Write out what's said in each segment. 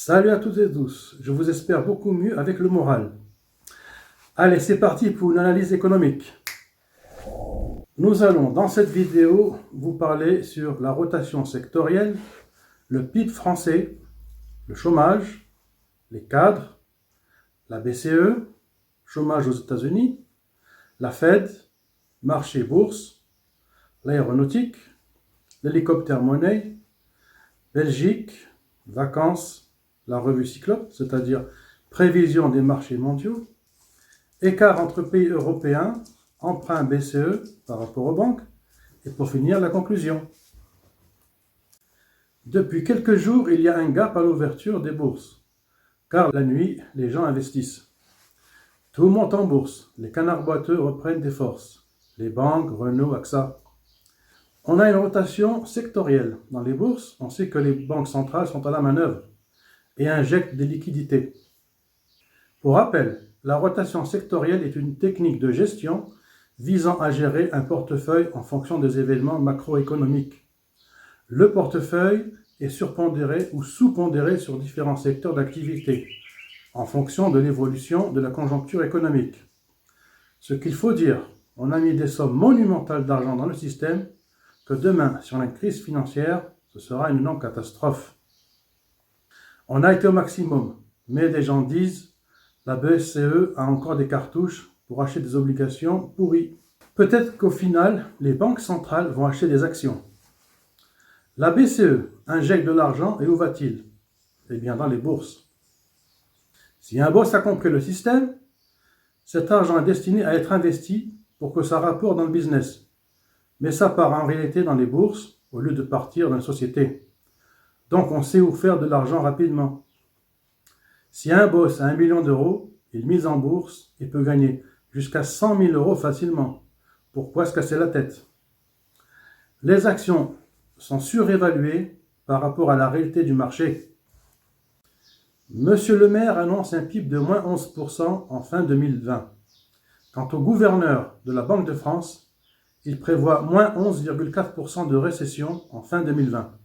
Salut à toutes et tous, je vous espère beaucoup mieux avec le moral. Allez, c'est parti pour une analyse économique. Nous allons dans cette vidéo vous parler sur la rotation sectorielle, le PIB français, le chômage, les cadres, la BCE, chômage aux États-Unis, la Fed, marché bourse, l'aéronautique, l'hélicoptère monnaie, Belgique, vacances, la revue Cyclope, c'est-à-dire prévision des marchés mondiaux, écart entre pays européens, emprunt BCE par rapport aux banques, et pour finir, la conclusion. Depuis quelques jours, il y a un gap à l'ouverture des bourses, car la nuit, les gens investissent. Tout monte en bourse, les canards boiteux reprennent des forces, les banques, Renault, AXA. On a une rotation sectorielle. Dans les bourses, on sait que les banques centrales sont à la manœuvre et injectent des liquidités. Pour rappel, la rotation sectorielle est une technique de gestion visant à gérer un portefeuille en fonction des événements macroéconomiques. Le portefeuille est surpondéré ou sous-pondéré sur différents secteurs d'activité en fonction de l'évolution de la conjoncture économique. Ce qu'il faut dire, on a mis des sommes monumentales d'argent dans le système que demain, sur la crise financière, ce sera une énorme catastrophe. On a été au maximum, mais des gens disent la BCE a encore des cartouches pour acheter des obligations pourries. Peut-être qu'au final, les banques centrales vont acheter des actions. La BCE injecte de l'argent et où va-t-il? Eh bien dans les bourses. Si un boss a compris le système, cet argent est destiné à être investi pour que ça rapporte dans le business. Mais ça part en réalité dans les bourses au lieu de partir dans une société. Donc on sait où faire de l'argent rapidement. Si un boss a 1 million d'euros, il mise en bourse et peut gagner jusqu'à 100 000 euros facilement. Pourquoi se casser la tête? Les actions sont surévaluées par rapport à la réalité du marché. Monsieur le maire annonce un PIB de moins 11% en fin 2020. Quant au gouverneur de la Banque de France, il prévoit moins 11,4% de récession en fin 2020.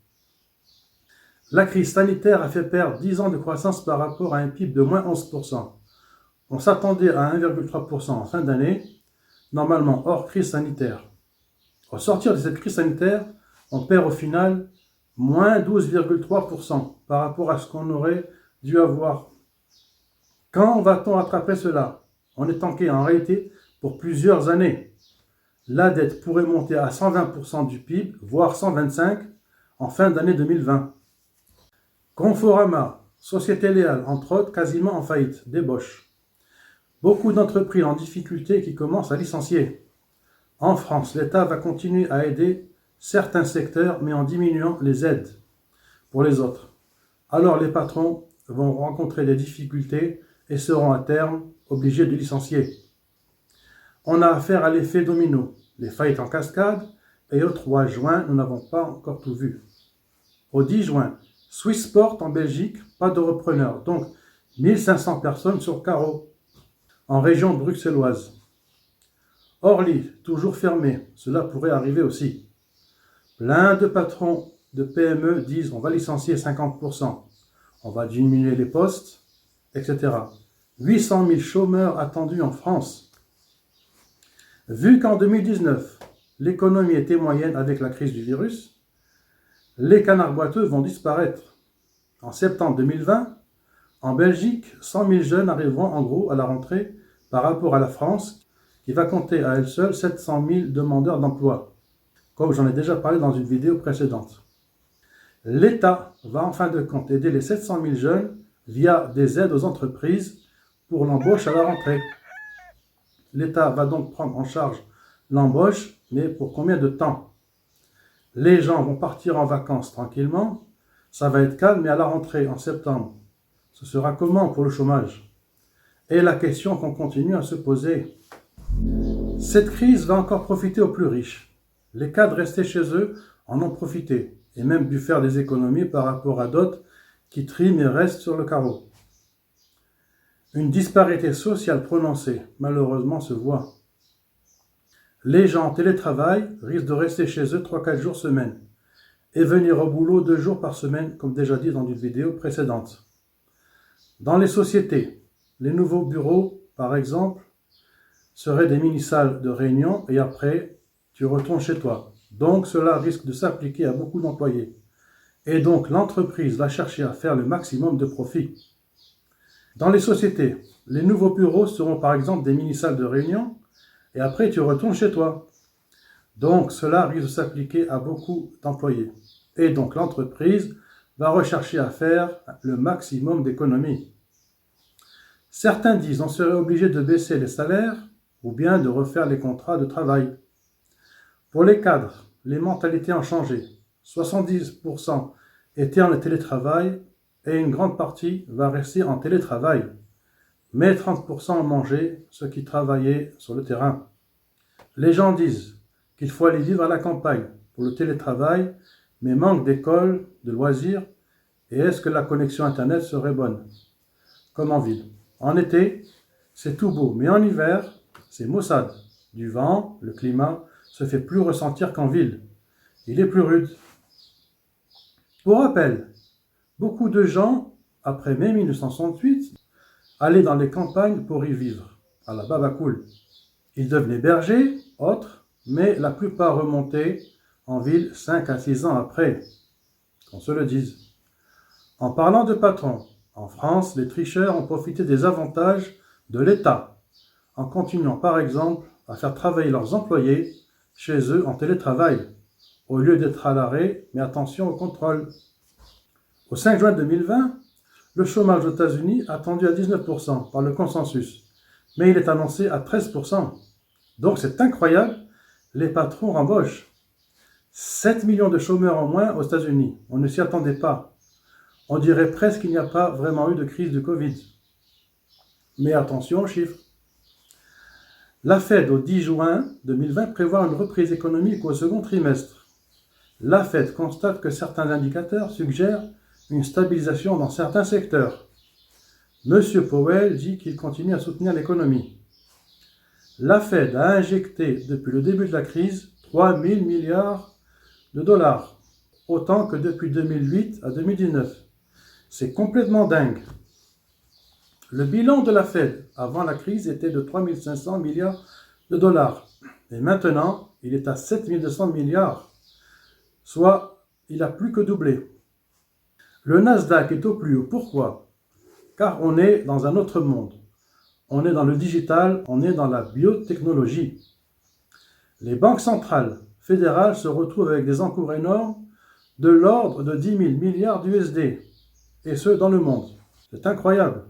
La crise sanitaire a fait perdre 10 ans de croissance par rapport à un PIB de moins 11%. On s'attendait à 1,3% en fin d'année, normalement hors crise sanitaire. Au sortir de cette crise sanitaire, on perd au final moins 12,3% par rapport à ce qu'on aurait dû avoir. Quand va-t-on rattraper cela? On est tanké en réalité pour plusieurs années. La dette pourrait monter à 120% du PIB, voire 125% en fin d'année 2020. Conforama, Société Léale, entre autres, quasiment en faillite, débauche. Beaucoup d'entreprises en difficulté qui commencent à licencier. En France, l'État va continuer à aider certains secteurs, mais en diminuant les aides pour les autres. Alors les patrons vont rencontrer des difficultés et seront à terme obligés de licencier. On a affaire à l'effet domino, les faillites en cascade, et au 3 juin, nous n'avons pas encore tout vu. Au 10 juin, Swissport en Belgique, pas de repreneur, donc 1500 personnes sur carreau, en région bruxelloise. Orly, toujours fermé, cela pourrait arriver aussi. Plein de patrons de PME disent on va licencier 50%, on va diminuer les postes, etc. 800 000 chômeurs attendus en France. Vu qu'en 2019, l'économie était moyenne avec la crise du virus, les canards boiteux vont disparaître. En septembre 2020, en Belgique, 100 000 jeunes arriveront en gros à la rentrée par rapport à la France, qui va compter à elle seule 700 000 demandeurs d'emploi, comme j'en ai déjà parlé dans une vidéo précédente. L'État va en fin de compte aider les 700 000 jeunes via des aides aux entreprises pour l'embauche à la rentrée. L'État va donc prendre en charge l'embauche, mais pour combien de temps? Les gens vont partir en vacances tranquillement, ça va être calme, mais à la rentrée en septembre, ce sera comment pour le chômage? Et la question qu'on continue à se poser. Cette crise va encore profiter aux plus riches. Les cadres restés chez eux en ont profité, et même dû faire des économies par rapport à d'autres qui triment et restent sur le carreau. Une disparité sociale prononcée, malheureusement, se voit. Les gens en télétravail risquent de rester chez eux 3-4 jours semaine et venir au boulot 2 jours par semaine, comme déjà dit dans une vidéo précédente. Dans les sociétés, les nouveaux bureaux, par exemple, seraient des mini-salles de réunion et après, tu retournes chez toi. Donc, cela risque de s'appliquer à beaucoup d'employés. Et donc, l'entreprise va chercher à faire le maximum de profit. Dans les sociétés, les nouveaux bureaux seront par exemple des mini-salles de réunion et après, tu retournes chez toi. Donc, cela risque de s'appliquer à beaucoup d'employés. Et donc, l'entreprise va rechercher à faire le maximum d'économies. Certains disent qu'on serait obligé de baisser les salaires ou bien de refaire les contrats de travail. Pour les cadres, les mentalités ont changé. 70% étaient en télétravail et une grande partie va rester en télétravail. Mais 30% ont mangé ceux qui travaillaient sur le terrain. Les gens disent qu'il faut aller vivre à la campagne pour le télétravail, mais manque d'écoles, de loisirs, et est-ce que la connexion Internet serait bonne, comme en ville. En été, c'est tout beau, mais en hiver, c'est maussade. Du vent, le climat se fait plus ressentir qu'en ville. Il est plus rude. Pour rappel, beaucoup de gens, après mai 1968, allaient dans les campagnes pour y vivre, à la Babacool. Ils devenaient bergers, autres, mais la plupart remontaient en ville 5 à 6 ans après, qu'on se le dise. En parlant de patrons, en France, les tricheurs ont profité des avantages de l'État, en continuant par exemple à faire travailler leurs employés chez eux en télétravail, au lieu d'être à l'arrêt, mais attention au contrôle. Au 5 juin 2020, le chômage aux États-Unis attendu à 19% par le consensus, mais il est annoncé à 13%. Donc c'est incroyable, les patrons rembauchent. 7 millions de chômeurs en moins aux États-Unis, on ne s'y attendait pas. On dirait presque qu'il n'y a pas vraiment eu de crise de Covid. Mais attention aux chiffres. La Fed au 10 juin 2020 prévoit une reprise économique au second trimestre. La Fed constate que certains indicateurs suggèrent une stabilisation dans certains secteurs. Monsieur Powell dit qu'il continue à soutenir l'économie. La Fed a injecté depuis le début de la crise 3 000 milliards de dollars, autant que depuis 2008 à 2019. C'est complètement dingue. Le bilan de la Fed avant la crise était de 3 500 milliards de dollars. Et maintenant, il est à 7 200 milliards. Soit, il a plus que doublé. Le Nasdaq est au plus haut. Pourquoi? Car on est dans un autre monde. On est dans le digital, on est dans la biotechnologie. Les banques centrales fédérales se retrouvent avec des encours énormes de l'ordre de 10 000 milliards d'USD. Et ce, dans le monde. C'est incroyable.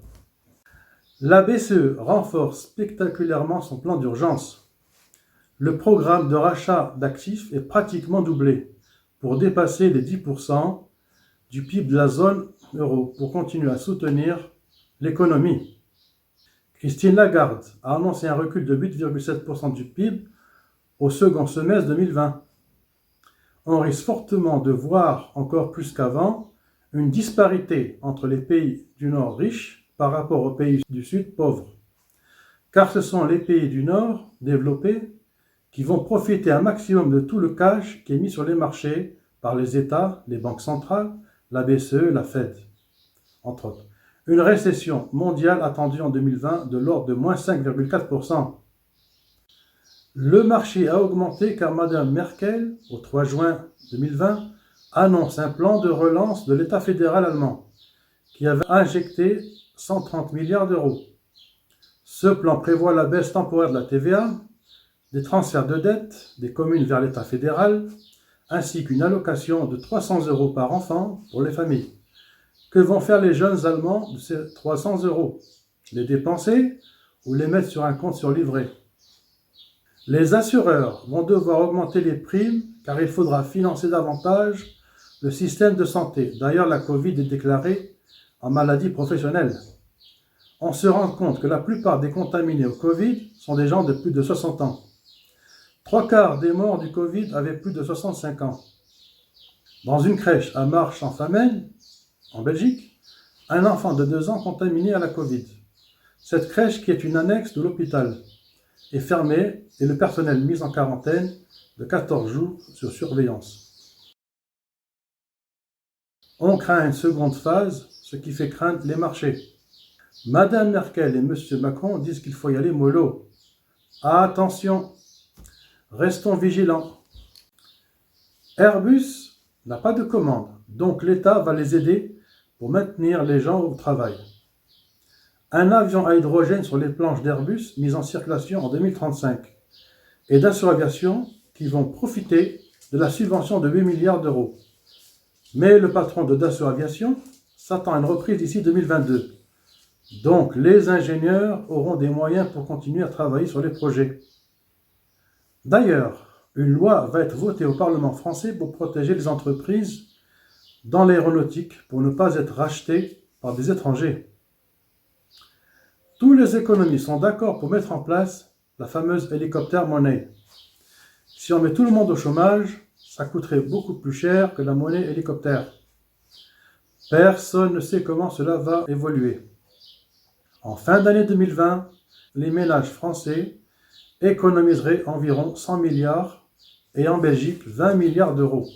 La BCE renforce spectaculairement son plan d'urgence. Le programme de rachat d'actifs est pratiquement doublé pour dépasser les 10% du PIB de la zone euro pour continuer à soutenir l'économie. Christine Lagarde a annoncé un recul de 8,7% du PIB au second semestre 2020. On risque fortement de voir, encore plus qu'avant, une disparité entre les pays du Nord riches par rapport aux pays du Sud pauvres. Car ce sont les pays du Nord développés qui vont profiter un maximum de tout le cash qui est mis sur les marchés par les États, les banques centrales, la BCE, la Fed, entre autres. Une récession mondiale attendue en 2020 de l'ordre de moins 5,4%. Le marché a augmenté car Mme Merkel, au 3 juin 2020, annonce un plan de relance de l'État fédéral allemand, qui avait injecté 130 milliards d'euros. Ce plan prévoit la baisse temporaire de la TVA, des transferts de dettes des communes vers l'État fédéral, ainsi qu'une allocation de 300 euros par enfant pour les familles. Que vont faire les jeunes Allemands de ces 300 euros? Les dépenser ou les mettre sur un compte sur livret? Les assureurs vont devoir augmenter les primes car il faudra financer davantage le système de santé. D'ailleurs, la Covid est déclarée en maladie professionnelle. On se rend compte que la plupart des contaminés au Covid sont des gens de plus de 60 ans. 3/4 des morts du Covid avaient plus de 65 ans. Dans une crèche à Marche-en-Famenne, en Belgique, un enfant de 2 ans contaminé à la Covid. Cette crèche, qui est une annexe de l'hôpital, est fermée et le personnel mis en quarantaine de 14 jours sur surveillance. On craint une seconde phase, ce qui fait craindre les marchés. Madame Merkel et Monsieur Macron disent qu'il faut y aller mollo. Attention, restons vigilants. Airbus n'a pas de commande, donc l'État va les aider pour maintenir les gens au travail. Un avion à hydrogène sur les planches d'Airbus mis en circulation en 2035 et Dassault Aviation qui vont profiter de la subvention de 8 milliards d'euros. Mais le patron de Dassault Aviation s'attend à une reprise d'ici 2022. Donc les ingénieurs auront des moyens pour continuer à travailler sur les projets. D'ailleurs, une loi va être votée au Parlement français pour protéger les entreprises dans l'aéronautique pour ne pas être rachetées par des étrangers. Tous les économistes sont d'accord pour mettre en place la fameuse hélicoptère money. Si on met tout le monde au chômage, ça coûterait beaucoup plus cher que la monnaie hélicoptère. Personne ne sait comment cela va évoluer. En fin d'année 2020, les ménages français économiseraient environ 100 milliards et en Belgique 20 milliards d'euros.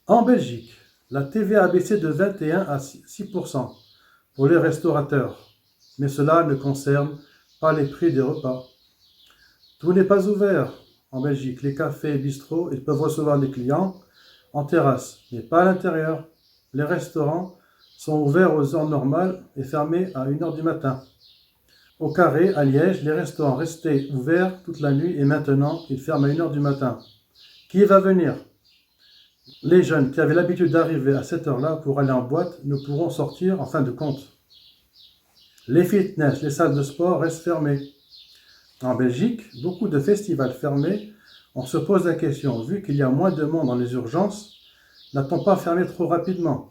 En Belgique, la TVA a baissé de 21 à 6% pour les restaurateurs, mais cela ne concerne pas les prix des repas. Tout n'est pas ouvert en Belgique. Les cafés et bistrots, ils peuvent recevoir des clients en terrasse, mais pas à l'intérieur. Les restaurants sont ouverts aux heures normales et fermés à 1h du matin. Au Carré, à Liège, les restaurants restaient ouverts toute la nuit et maintenant ils ferment à 1h du matin. Qui va venir? Les jeunes qui avaient l'habitude d'arriver à cette heure-là pour aller en boîte ne pourront sortir en fin de compte. Les fitness, les salles de sport restent fermées. En Belgique, beaucoup de festivals fermés. On se pose la question, vu qu'il y a moins de monde dans les urgences, n'a-t-on pas fermé trop rapidement?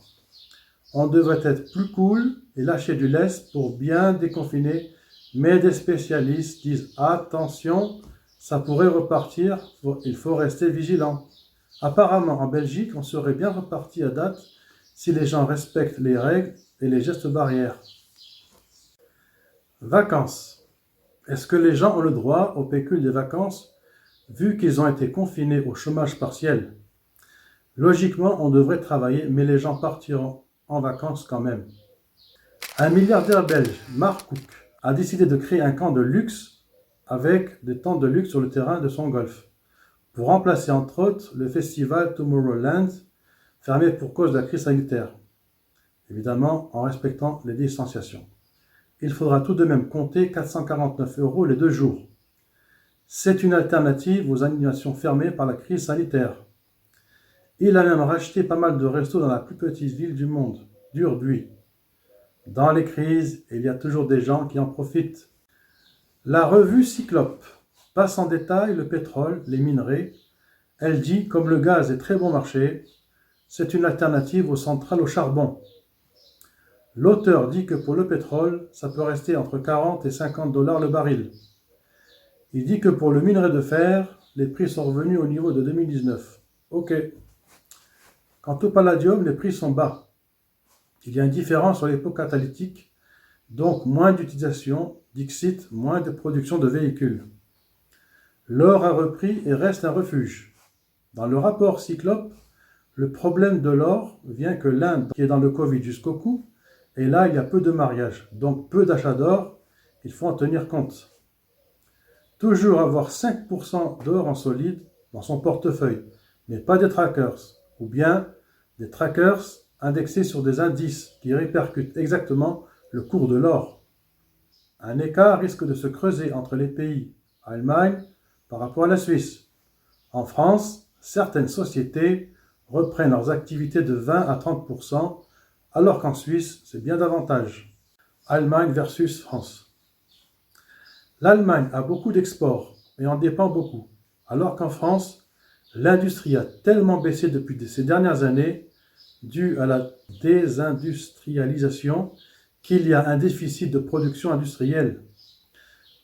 On devrait être plus cool et lâcher du lest pour bien déconfiner, mais des spécialistes disent attention, ça pourrait repartir, il faut rester vigilant. Apparemment, en Belgique, on serait bien reparti à date si les gens respectent les règles et les gestes barrières. Vacances. Est-ce que les gens ont le droit au pécule des vacances vu qu'ils ont été confinés au chômage partiel? Logiquement, on devrait travailler, mais les gens partiront en vacances quand même. Un milliardaire belge, Mark Cook, a décidé de créer un camp de luxe avec des tentes de luxe sur le terrain de son golf, pour remplacer entre autres le festival Tomorrowland, fermé pour cause de la crise sanitaire, évidemment en respectant les distanciations. Il faudra tout de même compter 449 € les 2 jours. C'est une alternative aux animations fermées par la crise sanitaire. Il a même racheté pas mal de restos dans la plus petite ville du monde, d'Urduy. Dans les crises, il y a toujours des gens qui en profitent. La revue Cyclope passe en détail le pétrole, les minerais. Elle dit, comme le gaz est très bon marché, c'est une alternative aux centrales au charbon. L'auteur dit que pour le pétrole, ça peut rester entre 40 et 50 $ le baril. Il dit que pour le minerai de fer, les prix sont revenus au niveau de 2019. Ok. Quant au palladium, les prix sont bas. Il y a une différence sur les pots catalytiques, donc moins d'utilisation, dixit, moins de production de véhicules. L'or a repris et reste un refuge. Dans le rapport Cyclope, le problème de l'or vient que l'Inde, qui est dans le Covid jusqu'au cou, et là il y a peu de mariages, donc peu d'achats d'or, il faut en tenir compte. Toujours avoir 5% d'or en solide dans son portefeuille, mais pas des trackers, ou bien des trackers indexés sur des indices qui répercutent exactement le cours de l'or. Un écart risque de se creuser entre les pays Allemagne par rapport à la Suisse. En France, certaines sociétés reprennent leurs activités de 20 à 30%, alors qu'en Suisse, c'est bien davantage. Allemagne versus France. L'Allemagne a beaucoup d'exports et en dépend beaucoup, alors qu'en France, l'industrie a tellement baissé depuis ces dernières années, dû à la désindustrialisation, qu'il y a un déficit de production industrielle.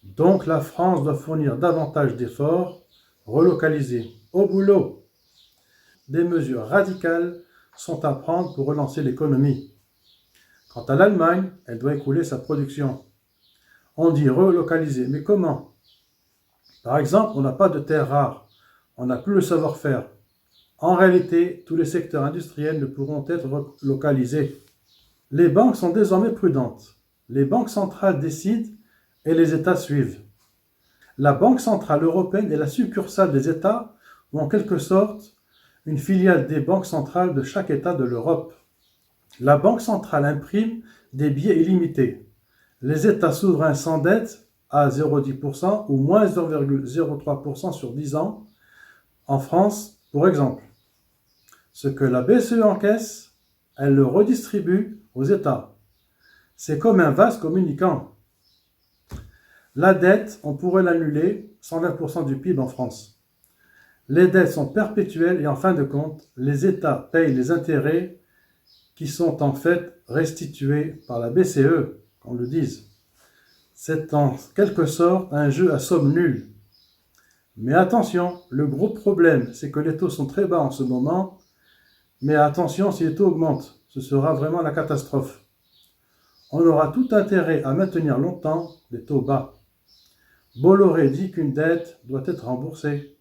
Donc la France doit fournir davantage d'efforts, relocaliser au boulot. Des mesures radicales sont à prendre pour relancer l'économie. Quant à l'Allemagne, elle doit écouler sa production. On dit relocaliser, mais comment? Par exemple, on n'a pas de terres rares, on n'a plus le savoir-faire. En réalité, tous les secteurs industriels ne pourront être localisés. Les banques sont désormais prudentes. les banques centrales décident et les États suivent. La Banque centrale européenne est la succursale des États, ou en quelque sorte, une filiale des banques centrales de chaque État de l'Europe. La Banque centrale imprime des billets illimités. Les États souverains s'endettent à 0,10% ou moins 0,03% sur 10 ans. En France, pour exemple, ce que la BCE encaisse, elle le redistribue aux États. C'est comme un vase communicant. La dette, on pourrait l'annuler, 120% du PIB en France. Les dettes sont perpétuelles et en fin de compte, les États payent les intérêts qui sont en fait restitués par la BCE, qu'on le dise. C'est en quelque sorte un jeu à somme nulle. Mais attention, le gros problème, c'est que les taux sont très bas en ce moment. Mais attention, si les taux augmentent, ce sera vraiment la catastrophe. On aura tout intérêt à maintenir longtemps des taux bas. Bolloré dit qu'une dette doit être remboursée.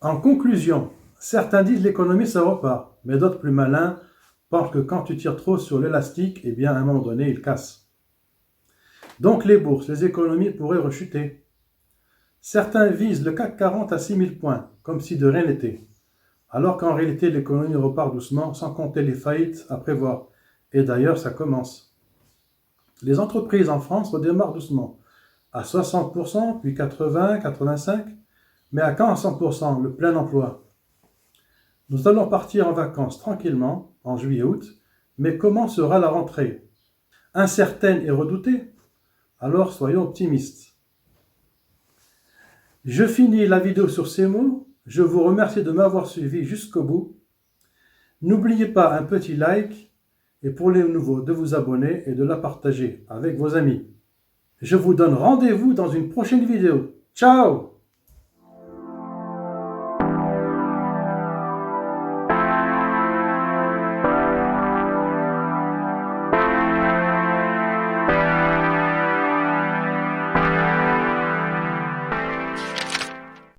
En conclusion, certains disent l'économie ça repart, mais d'autres plus malins pensent que quand tu tires trop sur l'élastique, eh bien à un moment donné, il casse. Donc les bourses, les économies pourraient rechuter. Certains visent le CAC 40 à 6000 points, comme si de rien n'était. Alors qu'en réalité, l'économie repart doucement, sans compter les faillites à prévoir. Et d'ailleurs, ça commence. Les entreprises en France redémarrent doucement, à 60%, puis 80, 85%, mais à quand à 100%, le plein emploi? Nous allons partir en vacances tranquillement, en juillet-août, mais comment sera la rentrée? Incertaine et redoutée? Alors soyons optimistes. Je finis la vidéo sur ces mots. Je vous remercie de m'avoir suivi jusqu'au bout. N'oubliez pas un petit like et pour les nouveaux de vous abonner et de la partager avec vos amis. Je vous donne rendez-vous dans une prochaine vidéo. Ciao!